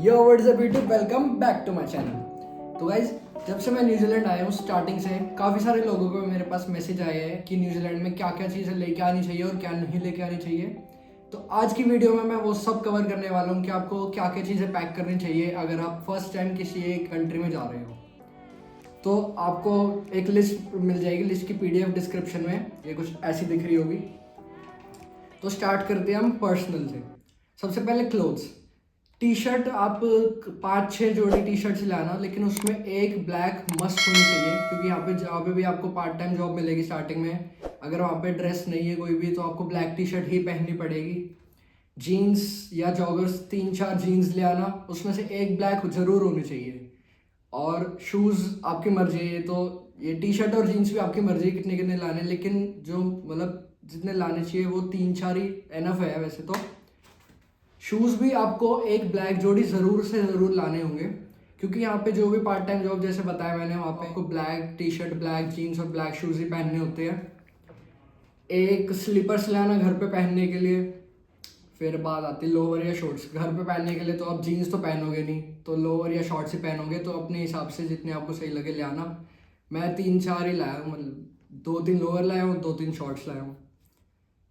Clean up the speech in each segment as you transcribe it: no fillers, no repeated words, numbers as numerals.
Yo what's up YouTube, welcome back to my channel. तो guys, जब से मैं न्यूजीलैंड आया हूँ स्टार्टिंग से काफ़ी सारे लोगों को मेरे पास मैसेज आए हैं कि न्यूजीलैंड में क्या क्या चीज़ें लेके आनी चाहिए और क्या नहीं लेके आनी चाहिए। तो आज की वीडियो में मैं वो सब कवर करने वाला हूँ कि आपको क्या क्या चीज़ें पैक करनी चाहिए अगर आप फर्स्ट टाइम किसी एक कंट्री में जा रहे हो। तो आपको एक लिस्ट मिल जाएगी, लिस्ट की PDF डिस्क्रिप्शन में, ये कुछ ऐसी दिख रही होगी। तो स्टार्ट करते हैं हम पर्सनल से। सबसे पहले क्लोथ्स। टी शर्ट आप 5-6 जोड़ी टी शर्ट्स लाना, लेकिन उसमें एक ब्लैक मस्ट होनी चाहिए, क्योंकि यहाँ पे जहाँ पे भी आपको पार्ट टाइम जॉब मिलेगी स्टार्टिंग में, अगर वहाँ पे ड्रेस नहीं है कोई भी तो आपको ब्लैक टी शर्ट ही पहननी पड़ेगी। जीन्स या जॉगर्स 3-4 जीन्स ले आना, उसमें से एक ब्लैक ज़रूर होनी चाहिए। और शूज़ आपकी मर्जी है, तो ये टी शर्ट और जीन्स भी आपकी मर्जी है कितने कितने लाने, लेकिन जो मतलब जितने लाने चाहिए वो 3-4 ही एनफ है वैसे तो। शूज़ भी आपको एक ब्लैक जोड़ी ज़रूर से ज़रूर लाने होंगे, क्योंकि यहाँ पे जो भी पार्ट टाइम जॉब जैसे बताया मैंने, वहाँ पे आपको black T shirt, black jeans और ब्लैक शूज़ ही पहनने होते हैं। एक स्लीपर्स लाना घर पे पहनने के लिए। फिर बात आती है लोअर या शॉर्ट्स। घर पे पहनने के लिए तो आप जीन्स तो पहनोगे नहीं, तो लोअर या शॉर्ट्स ही पहनोगे, तो अपने हिसाब से जितने आपको सही लगे ले आना। मैं 3-4 ही लाया हूँ, मतलब 2-3 लोअर लाया हूँ, 2-3 शॉर्ट्स लाया हूँ।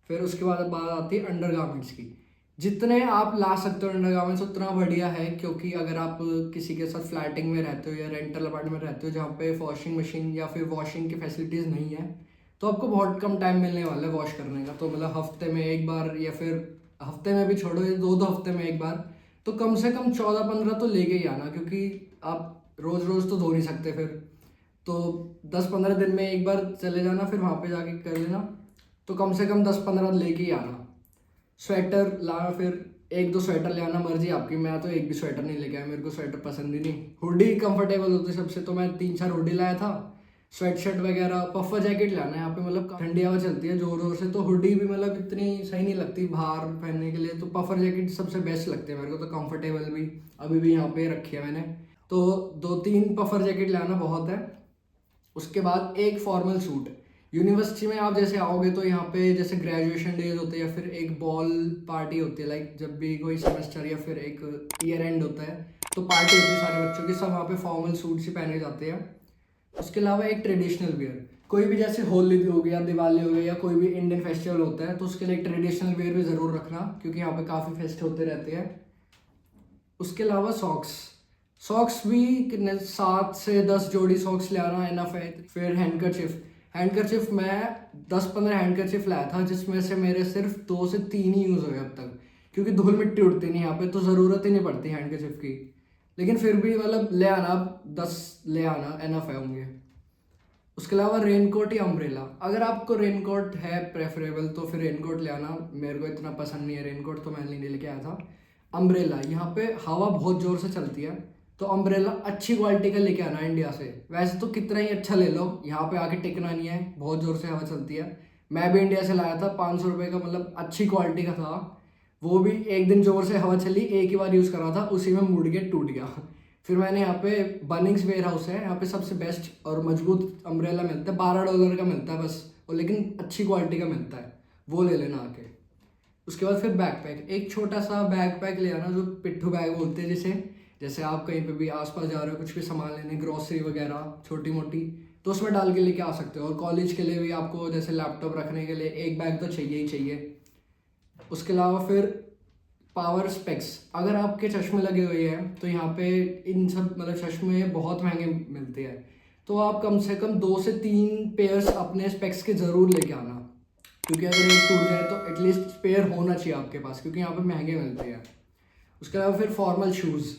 फिर उसके बाद बात आती है अंडर गारमेंट्स की। जितने आप ला सकते हो अंडर गारमेंट्स उतना बढ़िया है, क्योंकि अगर आप किसी के साथ फ्लैटिंग में रहते हो या रेंटल अपार्टमेंट में रहते हो जहाँ पे वॉशिंग मशीन या फिर वॉशिंग की फैसिलिटीज़ नहीं है, तो आपको बहुत कम टाइम मिलने वाला है वॉश करने का। तो मतलब हफ्ते में एक बार, या फिर हफ्ते में भी छोड़ो, 2-2 हफ्ते में एक बार, तो कम से कम 14-15 तो लेके ही आना, क्योंकि आप रोज़ रोज़ तो धो नहीं सकते। फिर तो 10-15 दिन में एक बार चले जाना, फिर वहाँ पे जाके कर लेना। तो कम से कम 10-15 लेके ही आना। स्वेटर ला, फिर 1-2 स्वेटर ले आना, मर्जी आपकी। मैं तो एक भी स्वेटर नहीं लेके आया, मेरे को स्वेटर पसंद ही नहीं। हुडी कंफर्टेबल होती है सबसे, तो मैं 3-4 हुडी लाया था। स्वेट शर्ट वगैरह, पफर जैकेट लाना है, यहाँ पे मतलब ठंडी हवा चलती है जोर जोर से, तो हुडी भी मतलब इतनी सही नहीं लगती बाहर पहनने के लिए, तो पफर जैकेट सबसे बेस्ट लगती है मेरे को, तो कंफर्टेबल भी। अभी भी यहाँ पे रखी है मैंने। तो 2-3 पफर जैकेट लाना बहुत है। उसके बाद एक फॉर्मल सूट। यूनिवर्सिटी में आप जैसे आओगे तो यहाँ पे जैसे ग्रेजुएशन डेज होते हैं या फिर एक बॉल पार्टी होती है, लाइक जब भी कोई सेमेस्टर या फिर एक ईयर एंड होता है तो पार्टी होती है सारे बच्चों की, सब वहाँ पे फॉर्मल सूट्स ही पहने जाते हैं। उसके अलावा एक ट्रेडिशनल वेयर, कोई भी जैसे होली हो गया, दिवाली हो गया, या कोई भी इंडियन फेस्टिवल होता है तो उसके लिए एक ट्रेडिशनल वेयर भी ज़रूर रखना, क्योंकि यहाँ पे काफ़ी फेस्ट होते रहते हैं। उसके अलावा सॉक्स। सॉक्स भी कितने 7 से 10 जोड़ी सॉक्स ले आना इनफ है। फिर हैंडकरचिफ। हैंडकरचिफ मैं 10-15 हैंडकरचिफ लाया था, जिसमें से मेरे सिर्फ 2 से 3 ही यूज़ हुए अब तक, क्योंकि धूल मिट्टी उड़ती नहीं यहाँ पे, तो ज़रूरत ही नहीं पड़ती हैंडकरचिफ की। लेकिन फिर भी मतलब ले आना, 10 ले आना इनफ है होंगे। उसके अलावा रेनकोट या अम्ब्रेला। अगर आपको रेनकोट है प्रेफरेबल तो फिर रेनकोट ले आना, मेरे को इतना पसंद नहीं है रेनकोट, तो मैं नहीं लेके आया था। अम्ब्रेला, यहाँ पे हवा बहुत ज़ोर से चलती है, तो अम्ब्रेला अच्छी क्वालिटी का लेके आना इंडिया से। वैसे तो कितना ही अच्छा ले लो, यहाँ पे आके टिकना नहीं है, बहुत ज़ोर से हवा चलती है। मैं भी इंडिया से लाया था 500 रुपये का, मतलब अच्छी क्वालिटी का था। वो भी एक दिन ज़ोर से हवा चली, एक ही बार यूज़ करा था, उसी में मुड़ गया, टूट गया। फिर मैंने यहाँ पे बनिंग्स वेयर हाउस है, यहाँ पे सबसे बेस्ट और मजबूत अम्ब्रेला मिलता है, $12 का मिलता है बस, और लेकिन अच्छी क्वालिटी का मिलता है, वो ले लेना आके। उसके बाद फिर बैकपैक, एक छोटा सा बैकपैक ले आना, जो पिट्ठू बैग बोलते हैं जिसे। जैसे आप कहीं पे भी आसपास जा रहे हो, कुछ भी सामान लेने, ग्रोसरी वगैरह छोटी मोटी, तो उसमें डाल के लेके आ सकते हो। और कॉलेज के लिए भी आपको जैसे लैपटॉप रखने के लिए एक बैग तो चाहिए ही चाहिए। उसके अलावा फिर पावर स्पेक्स। अगर आपके चश्मे लगे हुए हैं तो यहाँ पे इन सब मतलब चश्मे बहुत महंगे मिलते हैं, तो आप कम से कम 2 से 3 पेयर्स अपने स्पेक्स के ज़रूर लेके आना, क्योंकि अगर एक टूट जाए तो एटलीस्ट स्पेयर होना चाहिए आपके पास, क्योंकि यहाँ पे महंगे मिलते हैं। उसके अलावा फिर फॉर्मल शूज़।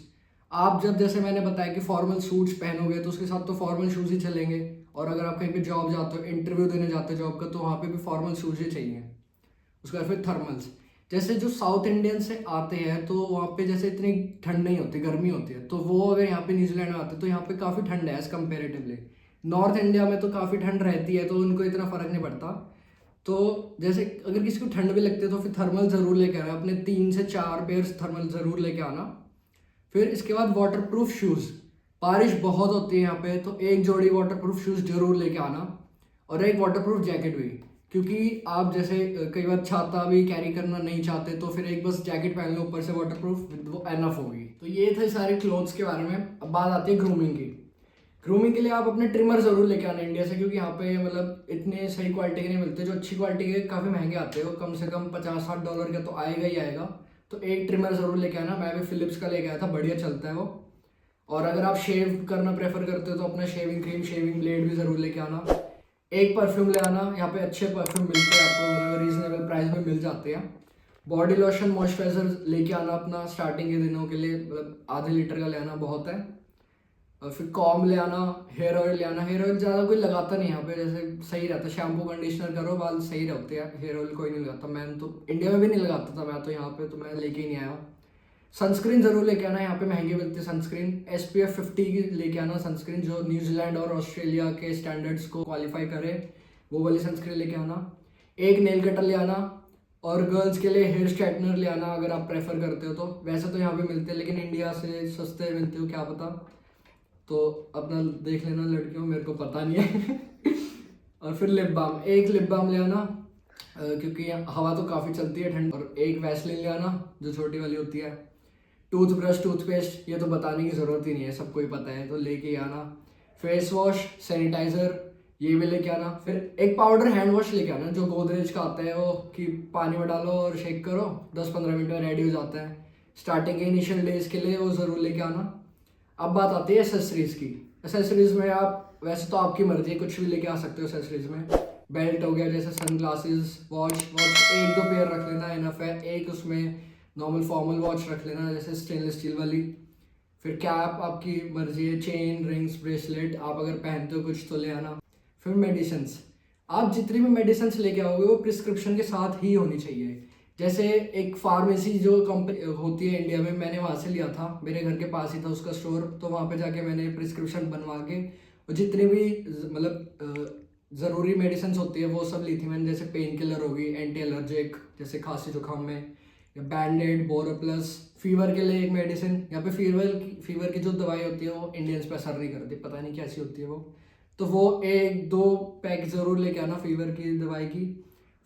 आप जब जैसे मैंने बताया कि फॉर्मल सूट्स पहनोगे तो उसके साथ तो फॉर्मल शूज़ ही चलेंगे, और अगर आप कहीं पे जॉब जाते हो, इंटरव्यू देने जाते हो जॉब का, तो वहाँ पे भी फॉर्मल शूज़ ही चाहिए। उसके बाद फिर थर्मल्स। जैसे जो साउथ इंडियन से आते हैं तो वहाँ पे जैसे इतनी ठंड नहीं होती, गर्मी होती है, तो वो अगर यहाँ पे न्यूजीलैंड में आते हैं तो यहाँ पे काफ़ी ठंड है एज़ कम्पेरेटिवली। नॉर्थ इंडिया में तो काफ़ी ठंड रहती है, तो उनको इतना फ़र्क नहीं पड़ता। तो जैसे अगर किसी को ठंड भी लगती है तो फिर थर्मल ज़रूर लेके आना, अपने 3 से 4 पेयर थर्मल ज़रूर लेके आना। फिर इसके बाद वाटर प्रूफ शूज़। बारिश बहुत होती है यहाँ पे, तो एक जोड़ी वाटर प्रूफ शूज़ जरूर लेके आना, और एक वाटर प्रूफ जैकेट भी, क्योंकि आप जैसे कई बार छाता भी कैरी करना नहीं चाहते तो फिर एक बस जैकेट पहन लो ऊपर से वाटरप्रूफ, वो एनफ होगी। तो ये थे सारे क्लोथ्स के बारे में। अब बात आती है ग्रूमिंग की। ग्रूमिंग के लिए आप अपने ट्रिमर ज़रूर लेके आना इंडिया से, क्योंकि यहाँ पे मतलब इतने सही क्वालिटी के नहीं मिलते। जो अच्छी क्वालिटी के काफ़ी महंगे आते हैं, वो कम से कम 50-60 डॉलर का तो आएगा ही आएगा। तो एक ट्रिमर ज़रूर लेके आना। मैं भी फिलिप्स का लेके आया था, बढ़िया चलता है वो। और अगर आप शेव करना प्रेफर करते हो तो अपना शेविंग क्रीम, शेविंग ब्लेड भी ज़रूर लेके आना। एक परफ्यूम ले आना, यहाँ पे अच्छे परफ्यूम मिलते हैं आपको, मतलब रीजनेबल प्राइस में मिल जाते हैं। बॉडी लोशन, मॉइस्चराइजर लेके आना अपना स्टार्टिंग के दिनों के लिए, मतलब आधे लीटर का ले आना बहुत है। और फिर कॉम ले आना, हेयर ऑयल ले आना। हेयर ऑयल ज़्यादा कोई लगाता नहीं यहाँ पे, जैसे सही रहता है, शैम्पू कंडीशनर करो बाल सही रहते हैं। हेयर ऑयल कोई नहीं लगाता, मैं तो इंडिया में भी नहीं लगाता था, मैं तो यहाँ पे तो मैं लेके ही नहीं आया। सनस्क्रीन ज़रूर लेके आना, यहाँ पे महंगी मिलती है सनस्क्रीन। SPF 50 की लेके आना सनस्क्रीन, जो न्यूजीलैंड और ऑस्ट्रेलिया के स्टैंडर्ड्स को क्वालिफाई करे, वो वाली सनस्क्रीन लेके आना। एक नेल कटर ले आना, और गर्ल्स के लिए हेयर स्ट्रेटनर ले आना अगर आप प्रेफर करते हो तो। वैसे तो यहाँ पे मिलते हैं लेकिन इंडिया से सस्ते मिलते हो क्या पता, तो अपना देख लेना लड़कियों, मेरे को पता नहीं है। और फिर लिप बाम, एक लिप बाम ले आना क्योंकि हवा तो काफ़ी चलती है ठंड। और एक वैसलीन ले आना जो छोटी वाली होती है। टूथब्रश, टूथपेस्ट, ये तो बताने की ज़रूरत ही नहीं है, सबको ही पता है, तो लेके ही आना। फेस वॉश, सैनिटाइज़र, ये भी लेके आना। फिर एक पाउडर हैंड वॉश लेके आना जो गोदरेज का आता है, वो कि पानी में डालो और शेक करो, 10-15 मिनट में रेडी हो जाता है। स्टार्टिंग के इनिशियल डेज के लिए वो ज़रूर लेके आना। अब बात आती है एसेसरीज़ की। एसेसरीज़ में आप वैसे तो आपकी मर्जी है, कुछ भी लेके आ सकते हो एसेसरीज़ में। बेल्ट हो गया, जैसे सन ग्लासेस, वॉच 1-2 पेयर रख लेना इनफ है। एक उसमें नॉर्मल फॉर्मल वॉच रख लेना, जैसे स्टेनलेस स्टील वाली। फिर कैप आपकी मर्जी है, चेन, रिंग्स, ब्रेसलेट, आप अगर पहनते हो कुछ तो ले आना। फिर मेडिसिन्स, आप जितनी भी मेडिसिन्स लेके आओगे वो प्रिस्क्रिप्शन के साथ ही होनी चाहिए। जैसे एक फार्मेसी जो कंपनी होती है इंडिया में, मैंने वहाँ से लिया था, मेरे घर के पास ही था उसका स्टोर, तो वहाँ पे जाके मैंने प्रिस्क्रिप्शन बनवा के और जितनी भी मतलब ज़रूरी मेडिसिन होती है वो सब ली थी मैंने। जैसे पेन किलर होगी, एंटी एलर्जिक जैसे खांसी जुकाम में, या बैंडेड, बोरोप्लस। फीवर के लिए एक मेडिसिन, यहाँ पे फीवर की जो दवाई होती है वो इंडियंस पे असर नहीं करती, पता नहीं कैसी होती है वो, तो वो 1-2 पैक ज़रूर लेके आना फीवर की दवाई की।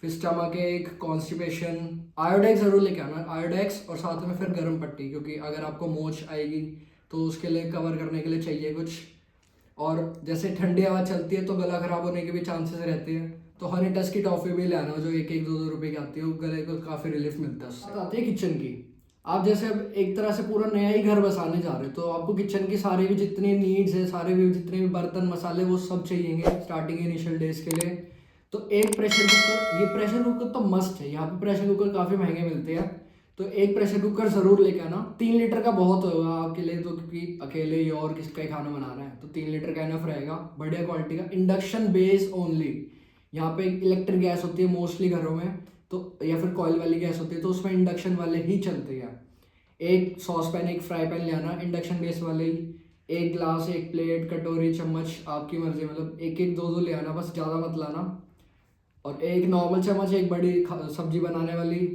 फिर स्टमक एक, कॉन्स्टिपेशन, आयोडेक्स ज़रूर लेके आना, आयोडेक्स, और साथ में फिर गर्म पट्टी, क्योंकि अगर आपको मोच आएगी तो उसके लिए कवर करने के लिए चाहिए कुछ। और जैसे ठंडी हवा चलती है तो गला ख़राब होने के भी चांसेस रहते हैं, तो हनी टच की टॉफ़ी भी ले आना जो 1-2 रुपये की आती है, वो गले को काफ़ी रिलीफ मिलता है उससे। आती है किचन की। आप जैसे अब एक तरह से पूरा नया ही घर बसाने जा रहे हो, तो आपको किचन की सारी भी जितनी नीड्स है, सारे भी जितने भी बर्तन मसाले वो सब चाहिएंगे स्टार्टिंग इनिशियल डेज के लिए। तो एक प्रेशर कुकर, ये प्रेशर कुकर तो मस्ट है, यहाँ पे प्रेशर कुकर काफ़ी महंगे मिलते हैं, तो एक प्रेशर कुकर ज़रूर लेके आना। 3 लीटर का बहुत होगा आपके लिए, तो क्योंकि अकेले ही और किसका ही खाना बनाना है, तो 3 लीटर का इनफ रहेगा, बढ़िया क्वालिटी का। इंडक्शन बेस ओनली, यहाँ पे इलेक्ट्रिक गैस होती है मोस्टली घरों में, तो या फिर कॉयल वाली गैस होती है, तो उसमें इंडक्शन वाले ही चलते हैं। एक सॉस पैन, एक फ्राई पैन ले आना इंडक्शन बेस वाले ही। एक ग्लास, एक प्लेट, कटोरी, चम्मच, आपकी मर्जी, मतलब 1-1, 2-2 ले आना, बस ज़्यादा मत लाना। और एक नॉर्मल चम्मच, एक बड़ी सब्जी बनाने वाली,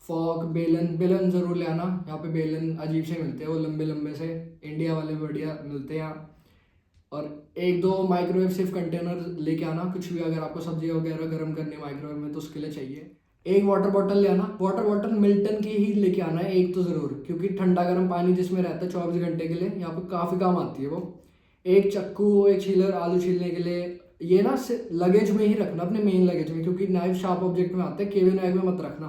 फॉक, बेलन ज़रूर ले आना। यहाँ पे बेलन अजीब से मिलते हैं, वो लंबे लंबे से, इंडिया वाले बढ़िया मिलते हैं। और 1-2 माइक्रोवेव सिर्फ कंटेनर लेके आना, कुछ भी अगर आपको सब्जी वगैरह गर्म करनी है माइक्रोवेव में तो उसके लिए चाहिए। एक वाटर बॉटल ले आना, वाटर बॉटल मिल्टन की ही लेके आना है एक तो ज़रूर, क्योंकि ठंडा गर्म पानी जिसमें रहता है 24 घंटे के लिए, यहाँ पे काफ़ी काम आती है वो। एक चक्कू, एक छीलर आलू छीलने के लिए, ये ना लगेज में ही रखना, अपने मेन लगेज में, क्योंकि नाइफ शार्प ऑब्जेक्ट में आते हैं, केबिन बैग में मत रखना,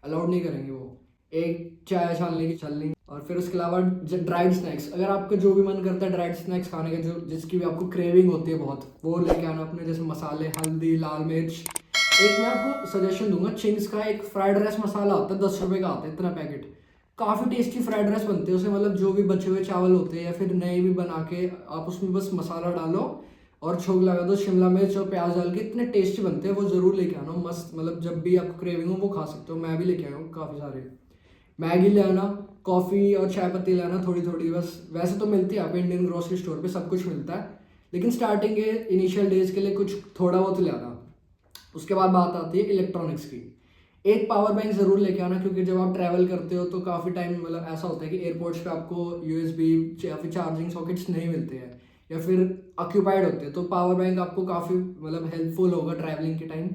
अलाउड नहीं करेंगे वो। एक चाय छानने की छलनी। और फिर उसके अलावा ड्राइड स्नैक्स, अगर आपका जो भी मन करता है ड्राइड स्नैक्स खाने का, जो जिसकी भी आपको क्रेविंग होती है बहुत, वो लेके आना अपने, जैसे मसाले, हल्दी, लाल मिर्च। एक मैं आपको सजेशन दूंगा, चिंग्स का एक फ्राइड राइस मसाला आता है, 10 रुपये का आता है इतना पैकेट, काफ़ी टेस्टी फ्राइड राइस बनते हैं उसे, मतलब जो भी बचे हुए चावल होते हैं या फिर नए भी बना के आप उसमें बस मसाला डालो और छोंक लगा दो, शिमला मिर्च और प्याज डाल के, इतने टेस्टी बनते हैं वो, ज़रूर लेके आना मस्त, मतलब जब भी आपको क्रेविंग हो वो खा सकते हो। मैं भी लेके आया हूँ काफ़ी सारे। मैगी ले आना, कॉफ़ी और चाय पत्ती ले आना थोड़ी थोड़ी बस, वैसे तो मिलती है आप इंडियन ग्रोसरी स्टोर पे सब कुछ मिलता है, लेकिन स्टार्टिंग के इनिशियल डेज के लिए कुछ थोड़ा बहुत ले आना। उसके बाद बात आती है इलेक्ट्रॉनिक्स की। एक पावर बैंक ज़रूर लेके आना, क्योंकि जब आप ट्रैवल करते हो तो काफ़ी टाइम मतलब ऐसा होता है कि एयरपोर्ट्स पे आपको USB या फिर चार्जिंग सॉकेट्स नहीं मिलते हैं या फिर ऑक्यूपाइड होते हैं, तो पावर बैंक आपको काफ़ी मतलब हेल्पफुल होगा ट्रैवलिंग के टाइम।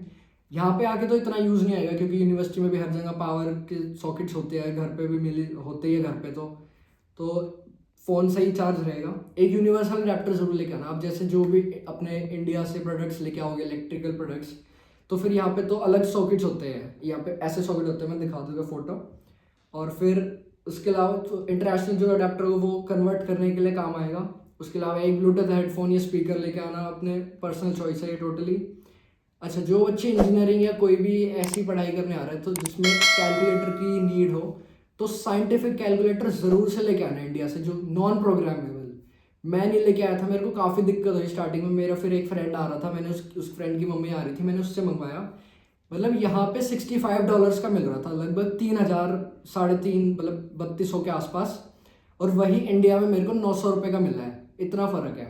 यहाँ पे आके तो इतना यूज़ नहीं आएगा क्योंकि यूनिवर्सिटी में भी हर जगह पावर के सॉकेट्स होते हैं, घर पे भी मिली होते ही है घर पे, तो फ़ोन सही चार्ज रहेगा। एक यूनिवर्सल अडेप्टर ज़रूर लेके आना आप, जैसे जो भी अपने इंडिया से प्रोडक्ट्स लेके आओगे इलेक्ट्रिकल प्रोडक्ट्स, तो फिर यहाँ पे तो अलग सॉकेट्स होते हैं, यहाँ पे ऐसे सॉकेट होते हैं, मैं दिखा दूँगा फोटो। और फिर उसके अलावा तो इंटरनेशनल जो अडेप्टर हो वो कन्वर्ट करने के लिए काम आएगा। उसके अलावा एक ब्लूटूथ हेडफोन या स्पीकर लेके आना, अपने पर्सनल चॉइस है ये टोटली। अच्छा, जो बच्चे इंजीनियरिंग या कोई भी ऐसी पढ़ाई करने आ रहे हैं तो जिसमें कैलकुलेटर की नीड हो, तो साइंटिफिक कैलकुलेटर ज़रूर से लेके आना इंडिया से, जो नॉन प्रोग्रामेबल। मैं नहीं लेके आया था, मेरे को काफ़ी दिक्कत हुई स्टार्टिंग में। मेरा फिर एक फ्रेंड आ रहा था, मैंने उस फ्रेंड की मम्मी आ रही थी, मैंने उससे मंगवाया। मतलब यहाँ पे $65 का मिल रहा था, लगभग 3,000 3,500 मतलब 3,200 के आसपास। और वही इंडिया में मेरे को 900 रुपये का मिल रहा है, इतना फ़र्क है।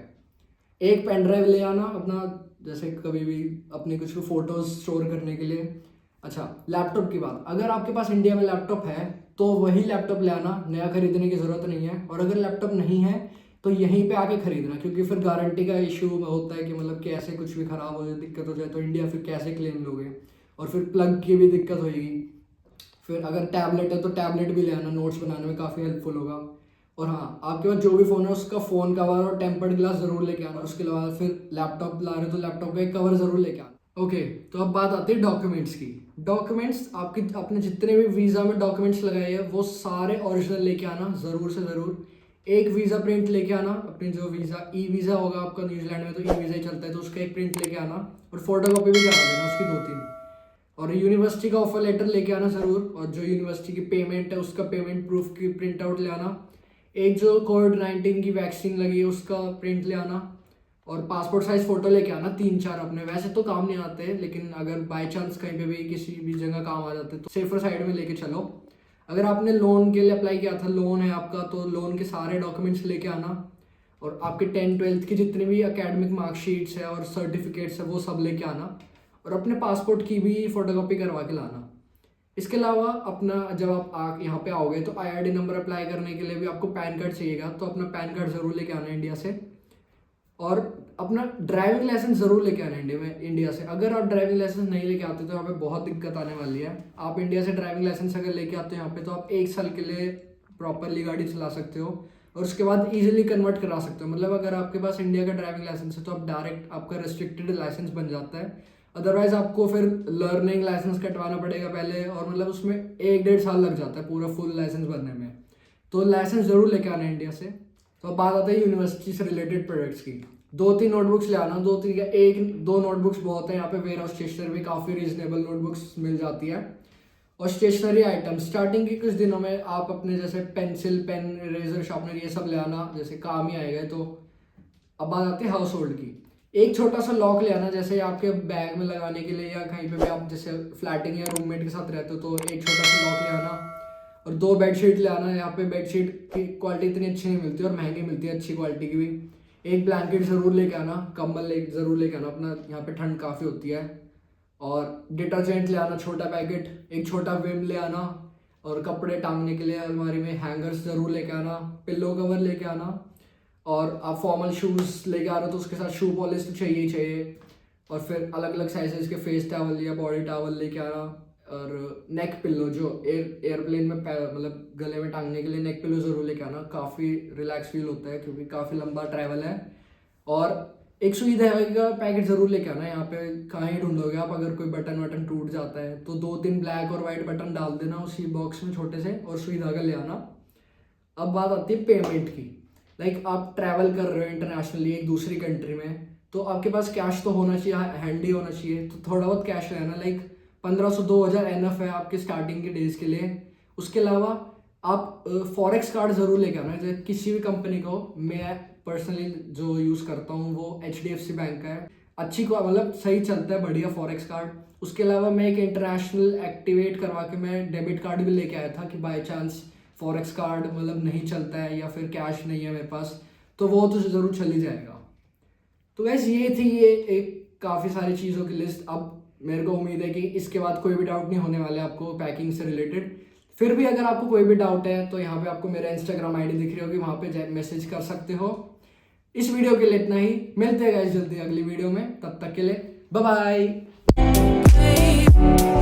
एक पेन ड्राइव ले आना अपना, जैसे कभी भी अपनी कुछ फ़ोटोज़ स्टोर करने के लिए। अच्छा, लैपटॉप की बात, अगर आपके पास इंडिया में लैपटॉप है तो वही लैपटॉप ले आना, नया खरीदने की ज़रूरत नहीं है। और अगर लैपटॉप नहीं है तो यहीं पे आके खरीदना, क्योंकि फिर गारंटी का इशू होता है कि मतलब कैसे कुछ भी ख़राब हो जाए, दिक्कत हो जाए तो इंडिया फिर कैसे क्लेम लोगे। और फिर प्लग की भी दिक्कत होगी। फिर अगर टैबलेट है तो टैबलेट भी ले आना, नोट्स बनाने में काफ़ी हेल्पफुल होगा। और हाँ, आपके पास जो भी फ़ोन है उसका फ़ोन कवर और टेम्पर्ड ग्लास ज़रूर लेके आना। उसके अलावा फिर लैपटॉप ला रहे हो तो लैपटॉप का एक कवर ज़रूर लेके आना। ओके, तो अब बात आती है डॉक्यूमेंट्स की। डॉक्यूमेंट्स आपकी, आपने जितने भी वीज़ा में डॉक्यूमेंट्स लगाए हैं वो सारे ओरिजिनल लेके आना, ज़रूर से ज़रूर। एक वीज़ा प्रिंट लेके आना, अपनी जो वीज़ा ई वीज़ा होगा आपका न्यूजीलैंड में तो ई वीज़ा ही चलता है, तो उसका एक प्रिंट लेके आना। और फोटो कॉपी भी करा देना उसकी 2-3। और यूनिवर्सिटी का ऑफर लेटर लेके आना ज़रूर, और जो यूनिवर्सिटी की पेमेंट है उसका पेमेंट प्रूफ की प्रिंट आउट ले आना। एक जो कोविड-19 की वैक्सीन लगी है उसका प्रिंट ले आना। और पासपोर्ट साइज़ फ़ोटो लेके आना 3-4 अपने, वैसे तो काम नहीं आते लेकिन अगर बाई चांस कहीं पे भी किसी भी जगह काम आ जाते तो सेफर साइड में लेके चलो। अगर आपने लोन के लिए अप्लाई किया था, लोन है आपका, तो लोन के सारे डॉक्यूमेंट्स लेके आना। और आपके 10th-12th की जितनी भी एकेडमिक मार्कशीट्स है और सर्टिफिकेट्स है वो सब लेके आना। और अपने पासपोर्ट की भी फ़ोटोकॉपी करवा के लाना। इसके अलावा अपना, जब आप यहाँ पे आओगे तो आईआरडी नंबर अप्लाई करने के लिए भी आपको पैन कार्ड चाहिएगा, तो अपना पैन कार्ड ज़रूर लेके आना इंडिया से। और अपना ड्राइविंग लाइसेंस ज़रूर लेके आना इंडिया से। अगर आप ड्राइविंग लाइसेंस नहीं लेके आते तो यहाँ पे बहुत दिक्कत आने वाली है। आप इंडिया से ड्राइविंग लाइसेंस अगर लेके आते हो यहाँ पे तो आप 1 साल के लिए प्रॉपरली गाड़ी चला सकते हो और उसके बाद इजीली कन्वर्ट करा सकते हो। मतलब अगर आपके पास इंडिया का ड्राइविंग लाइसेंस है तो आप डायरेक्ट आपका रेस्ट्रिक्टेड लाइसेंस बन जाता है। अदरवाइज आपको फिर लर्निंग लाइसेंस कटवाना पड़ेगा पहले, और मतलब उसमें 1-1.5 साल लग जाता है पूरा फुल लाइसेंस बनने में। तो लाइसेंस ज़रूर लेके आना इंडिया से। तो अब बात आती है यूनिवर्सिटी से रिलेटेड प्रोडक्ट्स की। 2-3 नोटबुक्स ले आना, 2-3 या 1-2 नोटबुक्स बहुत है। यहाँ पे वेयर हाउस स्टेशनरी भी काफ़ी रीजनेबल नोटबुक्स मिल जाती है। और स्टेशनरी आइटम स्टार्टिंग के कुछ दिनों में आप अपने जैसे पेंसिल, पेन, इरेजर, शार्पनर ये सब ले आना, जैसे काम ही आएगा। तो अब बात आती है हाउस होल्ड की। एक छोटा सा लॉक ले आना, जैसे आपके बैग में लगाने के लिए, या कहीं पे भी आप जैसे फ्लैटिंग या रूममेट के साथ रहते हो तो एक छोटा सा लॉक ले आना। और 2 बेडशीट ले आना। यहाँ पे बेडशीट की क्वालिटी इतनी अच्छी नहीं मिलती और महंगी मिलती है, अच्छी क्वालिटी की भी। एक ब्लैंकेट ज़रूर लेके आना, कंबल ज़रूर लेके आना अपना, यहाँ पे ठंड काफ़ी होती है। और डिटर्जेंट ले आना छोटा पैकेट, एक छोटा विम ले आना। और कपड़े टांगने के लिए अलमारी में हैंगर्स ज़रूर लेके आना, पिल्लो कवर लेके आना। और आप फॉर्मल शूज़ लेके आ रहे हो तो उसके साथ शू पॉलिश तो चाहिए ही चाहिए। और फिर अलग अलग साइजेस के फेस टॉवल या बॉडी टॉवल लेके आना। और नेक पिल्लो, जो एयरप्लेन में मतलब गले में टांगने के लिए नेक पिल्लो ज़रूर लेके आना, काफ़ी रिलैक्स फील होता है क्योंकि काफ़ी लंबा ट्रैवल है। और एक सुई धागे का पैकेट ज़रूर लेके आना, यहाँ पे कहाँ ही ढूंढोगे आप, अगर कोई बटन वटन टूट जाता है तो 2-3 ब्लैक और वाइट बटन डाल देना उसी बॉक्स में छोटे से, और सुई धागा ले आना। अब बात आती है पेमेंट की। लाइक आप ट्रैवल कर रहे हो इंटरनेशनली एक दूसरी कंट्री में, तो आपके पास कैश तो होना चाहिए, हैंडी होना चाहिए। तो थोड़ा बहुत कैश रहना, लाइक 1500-2000 एनफ है आपके स्टार्टिंग के डेज के लिए। उसके अलावा आप फॉरेक्स कार्ड ज़रूर लेके आना, जैसे किसी भी कंपनी को। मैं पर्सनली जो यूज़ करता हूँ वो HDFC बैंक का है, अच्छी को मतलब सही चलता है, बढ़िया फॉरेक्स कार्ड। उसके अलावा मैं एक इंटरनेशनल एक्टिवेट करवा के मैं डेबिट कार्ड भी लेके आया था कि बाई चांस फॉरेक्स कार्ड मतलब नहीं चलता है या फिर कैश नहीं है मेरे पास, तो वो तो ज़रूर चल ही जाएगा। तो गैस ये थी ये एक काफ़ी सारी चीज़ों की लिस्ट। अब मेरे को उम्मीद है कि इसके बाद कोई भी डाउट नहीं होने वाले आपको पैकिंग से रिलेटेड। फिर भी अगर आपको कोई भी डाउट है तो यहाँ पे आपको मेरा इंस्टाग्राम आईडी दिख रही होगी, वहाँ पे मैसेज कर सकते हो। इस वीडियो के लिए इतना ही, मिलते हैं गाइस जल्दी अगली वीडियो में, तब तक के लिए बाय बाय। babe.